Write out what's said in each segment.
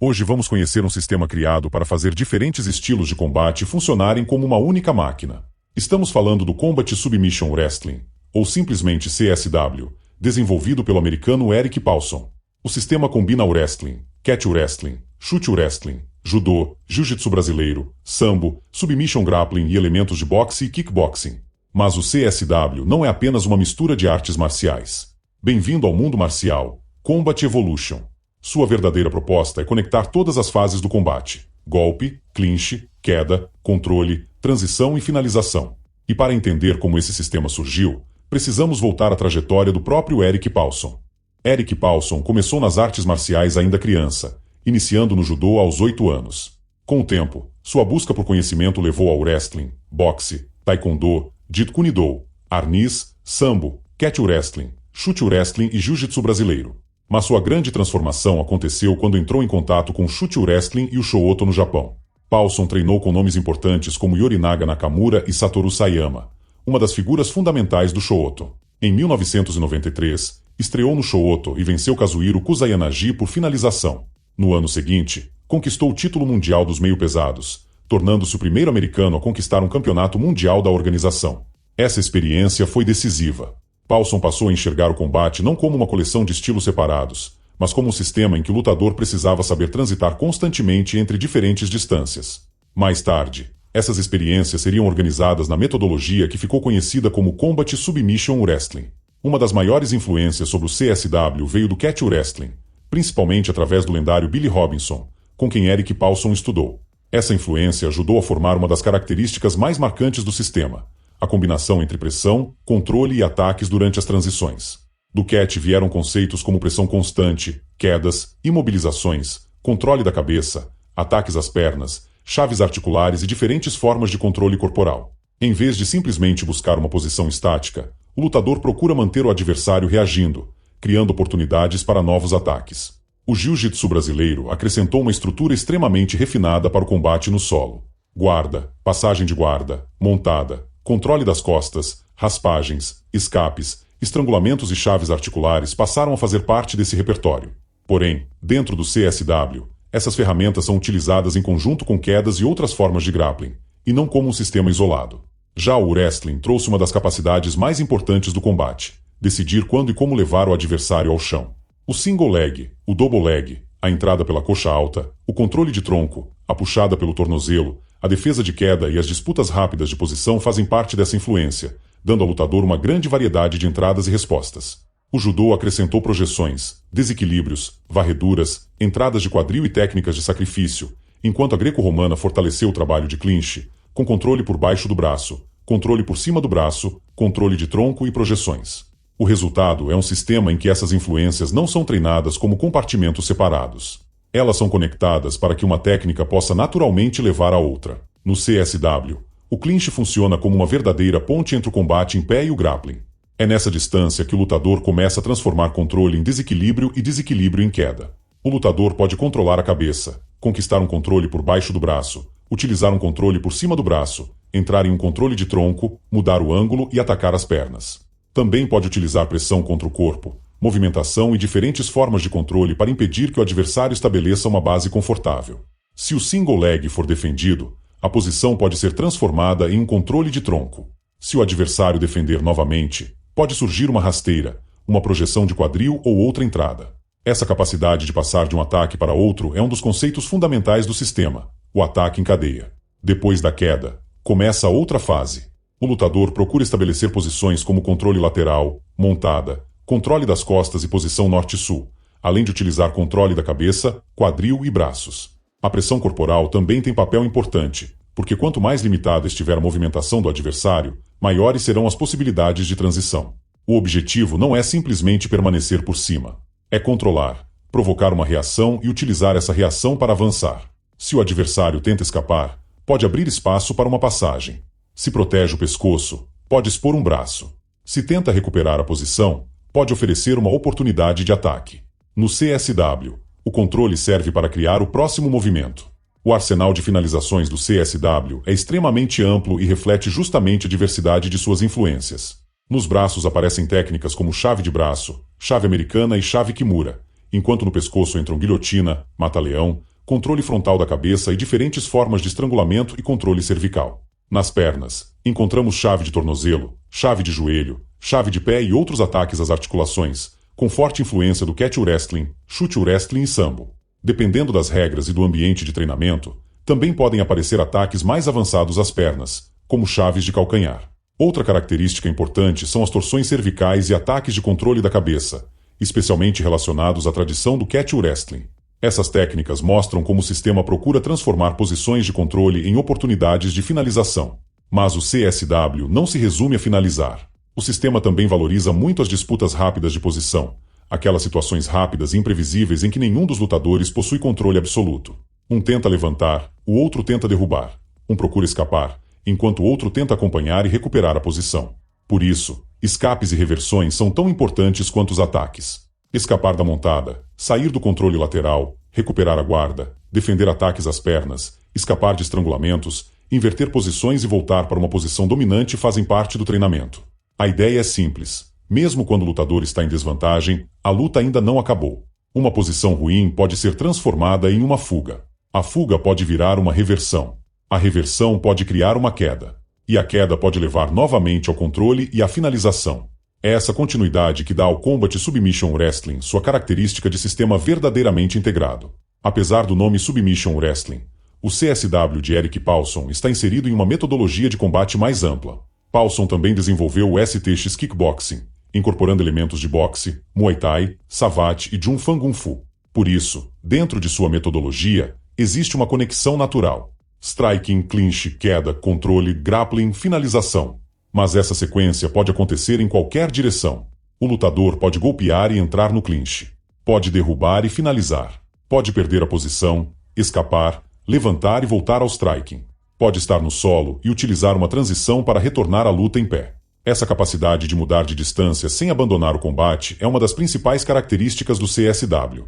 Hoje vamos conhecer um sistema criado para fazer diferentes estilos de combate funcionarem como uma única máquina. Estamos falando do Combat Submission Wrestling, ou simplesmente CSW, desenvolvido pelo americano Eric Paulson. O sistema combina wrestling, catch wrestling, chute wrestling, judô, jiu-jitsu brasileiro, sambo, submission grappling e elementos de boxe e kickboxing. Mas o CSW não é apenas uma mistura de artes marciais. Bem-vindo ao mundo marcial, Combat Evolution. Sua verdadeira proposta é conectar todas as fases do combate: golpe, clinch, queda, controle, transição e finalização. E para entender como esse sistema surgiu, precisamos voltar à trajetória do próprio Eric Paulson. Eric Paulson começou nas artes marciais ainda criança, iniciando no judô aos 8 anos. Com o tempo, sua busca por conhecimento levou ao wrestling, boxe, taekwondo, jeet kune do, arnis, sambo, catch wrestling, chute wrestling e jiu-jitsu brasileiro. Mas sua grande transformação aconteceu quando entrou em contato com o chute wrestling e o Shooto no Japão. Paulson treinou com nomes importantes como Yorinaga Nakamura e Satoru Sayama, uma das figuras fundamentais do Shooto. Em 1993, estreou no Shooto e venceu Kazuhiro Kusayanagi por finalização. No ano seguinte, conquistou o título mundial dos meio-pesados, tornando-se o primeiro americano a conquistar um campeonato mundial da organização. Essa experiência foi decisiva. Paulson passou a enxergar o combate não como uma coleção de estilos separados, mas como um sistema em que o lutador precisava saber transitar constantemente entre diferentes distâncias. Mais tarde, essas experiências seriam organizadas na metodologia que ficou conhecida como Combat Submission Wrestling. Uma das maiores influências sobre o CSW veio do catch wrestling, principalmente através do lendário Billy Robinson, com quem Eric Paulson estudou. Essa influência ajudou a formar uma das características mais marcantes do sistema: a combinação entre pressão, controle e ataques durante as transições. Do catch vieram conceitos como pressão constante, quedas, imobilizações, controle da cabeça, ataques às pernas, chaves articulares e diferentes formas de controle corporal. Em vez de simplesmente buscar uma posição estática, o lutador procura manter o adversário reagindo, criando oportunidades para novos ataques. O jiu-jitsu brasileiro acrescentou uma estrutura extremamente refinada para o combate no solo: guarda, passagem de guarda, montada, controle das costas, raspagens, escapes, estrangulamentos e chaves articulares passaram a fazer parte desse repertório. Porém, dentro do CSW, essas ferramentas são utilizadas em conjunto com quedas e outras formas de grappling, e não como um sistema isolado. Já o wrestling trouxe uma das capacidades mais importantes do combate: decidir quando e como levar o adversário ao chão. O single leg, o double leg, a entrada pela coxa alta, o controle de tronco, a puxada pelo tornozelo, a defesa de queda e as disputas rápidas de posição fazem parte dessa influência, dando ao lutador uma grande variedade de entradas e respostas. O judô acrescentou projeções, desequilíbrios, varreduras, entradas de quadril e técnicas de sacrifício, enquanto a greco-romana fortaleceu o trabalho de clinch, com controle por baixo do braço, controle por cima do braço, controle de tronco e projeções. O resultado é um sistema em que essas influências não são treinadas como compartimentos separados. Elas são conectadas para que uma técnica possa naturalmente levar a outra. No CSW, o clinch funciona como uma verdadeira ponte entre o combate em pé e o grappling. É nessa distância que o lutador começa a transformar controle em desequilíbrio e desequilíbrio em queda. O lutador pode controlar a cabeça, conquistar um controle por baixo do braço, utilizar um controle por cima do braço, entrar em um controle de tronco, mudar o ângulo e atacar as pernas. Também pode utilizar pressão contra o corpo, movimentação e diferentes formas de controle para impedir que o adversário estabeleça uma base confortável. Se o single leg for defendido, a posição pode ser transformada em um controle de tronco. Se o adversário defender novamente, pode surgir uma rasteira, uma projeção de quadril ou outra entrada. Essa capacidade de passar de um ataque para outro é um dos conceitos fundamentais do sistema: o ataque em cadeia. Depois da queda, começa outra fase. O lutador procura estabelecer posições como controle lateral, montada, controle das costas e posição norte-sul, além de utilizar controle da cabeça, quadril e braços. A pressão corporal também tem papel importante, porque quanto mais limitada estiver a movimentação do adversário, maiores serão as possibilidades de transição. O objetivo não é simplesmente permanecer por cima. É controlar, provocar uma reação e utilizar essa reação para avançar. Se o adversário tenta escapar, pode abrir espaço para uma passagem. Se protege o pescoço, pode expor um braço. Se tenta recuperar a posição, pode oferecer uma oportunidade de ataque. No CSW, o controle serve para criar o próximo movimento. O arsenal de finalizações do CSW é extremamente amplo e reflete justamente a diversidade de suas influências. Nos braços aparecem técnicas como chave de braço, chave americana e chave kimura, enquanto no pescoço entram guilhotina, mata-leão, controle frontal da cabeça e diferentes formas de estrangulamento e controle cervical. Nas pernas, encontramos chave de tornozelo, chave de joelho, chave de pé e outros ataques às articulações, com forte influência do catch wrestling, chute wrestling e sambo. Dependendo das regras e do ambiente de treinamento, também podem aparecer ataques mais avançados às pernas, como chaves de calcanhar. Outra característica importante são as torções cervicais e ataques de controle da cabeça, especialmente relacionados à tradição do catch wrestling. Essas técnicas mostram como o sistema procura transformar posições de controle em oportunidades de finalização. Mas o CSW não se resume a finalizar. O sistema também valoriza muito as disputas rápidas de posição, aquelas situações rápidas e imprevisíveis em que nenhum dos lutadores possui controle absoluto. Um tenta levantar, o outro tenta derrubar. Um procura escapar, enquanto o outro tenta acompanhar e recuperar a posição. Por isso, escapes e reversões são tão importantes quanto os ataques. Escapar da montada, sair do controle lateral, recuperar a guarda, defender ataques às pernas, escapar de estrangulamentos, inverter posições e voltar para uma posição dominante fazem parte do treinamento. A ideia é simples. Mesmo quando o lutador está em desvantagem, a luta ainda não acabou. Uma posição ruim pode ser transformada em uma fuga. A fuga pode virar uma reversão. A reversão pode criar uma queda. E a queda pode levar novamente ao controle e à finalização. É essa continuidade que dá ao Combat Submission Wrestling sua característica de sistema verdadeiramente integrado. Apesar do nome Submission Wrestling, o CSW de Erik Paulson está inserido em uma metodologia de combate mais ampla. Paulson também desenvolveu o STX Kickboxing, incorporando elementos de boxe, Muay Thai, Savate e Jun Fan Kung Fu. Por isso, dentro de sua metodologia, existe uma conexão natural. Striking, clinch, queda, controle, grappling, finalização. Mas essa sequência pode acontecer em qualquer direção. O lutador pode golpear e entrar no clinch. Pode derrubar e finalizar. Pode perder a posição, escapar, levantar e voltar ao striking. Pode estar no solo e utilizar uma transição para retornar à luta em pé. Essa capacidade de mudar de distância sem abandonar o combate é uma das principais características do CSW.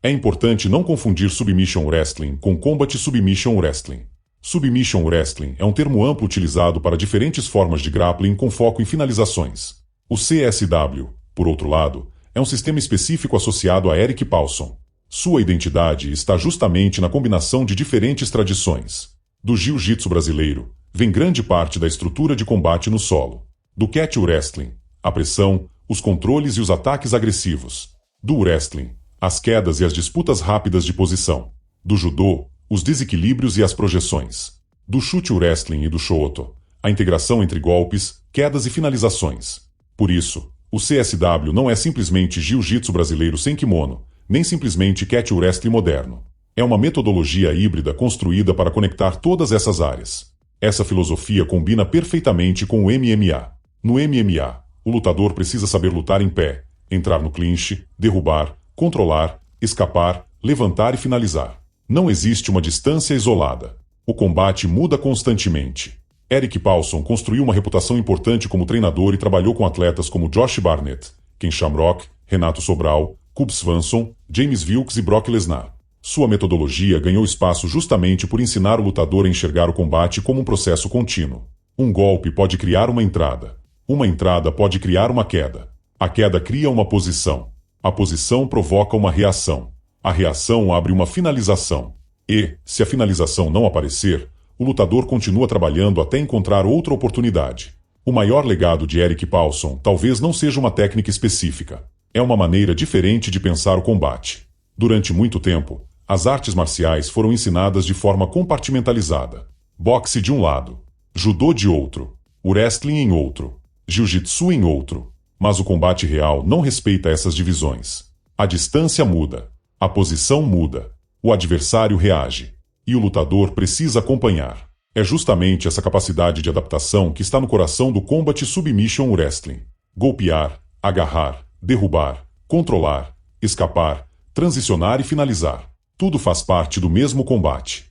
É importante não confundir Submission Wrestling com Combat Submission Wrestling. Submission Wrestling é um termo amplo utilizado para diferentes formas de grappling com foco em finalizações. O CSW, por outro lado, é um sistema específico associado a Erik Paulson. Sua identidade está justamente na combinação de diferentes tradições. Do jiu-jitsu brasileiro, vem grande parte da estrutura de combate no solo. Do catch wrestling, a pressão, os controles e os ataques agressivos. Do wrestling, as quedas e as disputas rápidas de posição. Do judô, os desequilíbrios e as projeções. Do chute wrestling e do shoto, a integração entre golpes, quedas e finalizações. Por isso, o CSW não é simplesmente jiu-jitsu brasileiro sem kimono, nem simplesmente catch wrestling moderno. É uma metodologia híbrida construída para conectar todas essas áreas. Essa filosofia combina perfeitamente com o MMA. No MMA, o lutador precisa saber lutar em pé, entrar no clinch, derrubar, controlar, escapar, levantar e finalizar. Não existe uma distância isolada. O combate muda constantemente. Erik Paulson construiu uma reputação importante como treinador e trabalhou com atletas como Josh Barnett, Ken Shamrock, Renato Sobral, Cub Swanson, James Wilkes e Brock Lesnar. Sua metodologia ganhou espaço justamente por ensinar o lutador a enxergar o combate como um processo contínuo. Um golpe pode criar uma entrada. Uma entrada pode criar uma queda. A queda cria uma posição. A posição provoca uma reação. A reação abre uma finalização. E, se a finalização não aparecer, o lutador continua trabalhando até encontrar outra oportunidade. O maior legado de Erik Paulson talvez não seja uma técnica específica. É uma maneira diferente de pensar o combate. Durante muito tempo, as artes marciais foram ensinadas de forma compartimentalizada. Boxe de um lado, judô de outro, wrestling em outro, jiu-jitsu em outro. Mas o combate real não respeita essas divisões. A distância muda. A posição muda. O adversário reage. E o lutador precisa acompanhar. É justamente essa capacidade de adaptação que está no coração do Combat Submission Wrestling. Golpear, agarrar, derrubar, controlar, escapar, transicionar e finalizar. Tudo faz parte do mesmo combate.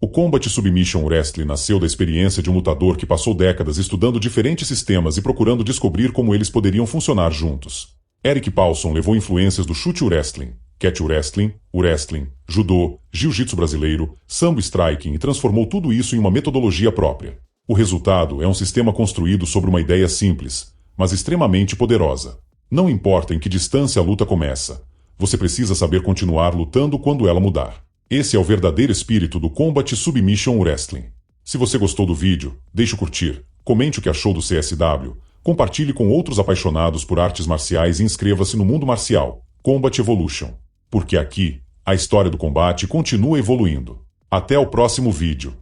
O Combat Submission Wrestling nasceu da experiência de um lutador que passou décadas estudando diferentes sistemas e procurando descobrir como eles poderiam funcionar juntos. Erik Paulson levou influências do chute wrestling, catch wrestling, judô, jiu-jitsu brasileiro, sambo striking e transformou tudo isso em uma metodologia própria. O resultado é um sistema construído sobre uma ideia simples, mas extremamente poderosa. Não importa em que distância a luta começa, você precisa saber continuar lutando quando ela mudar. Esse é o verdadeiro espírito do Combat Submission Wrestling. Se você gostou do vídeo, deixe o curtir, comente o que achou do CSW, compartilhe com outros apaixonados por artes marciais e inscreva-se no Mundo Marcial, Combat Evolution. Porque aqui, a história do combate continua evoluindo. Até o próximo vídeo.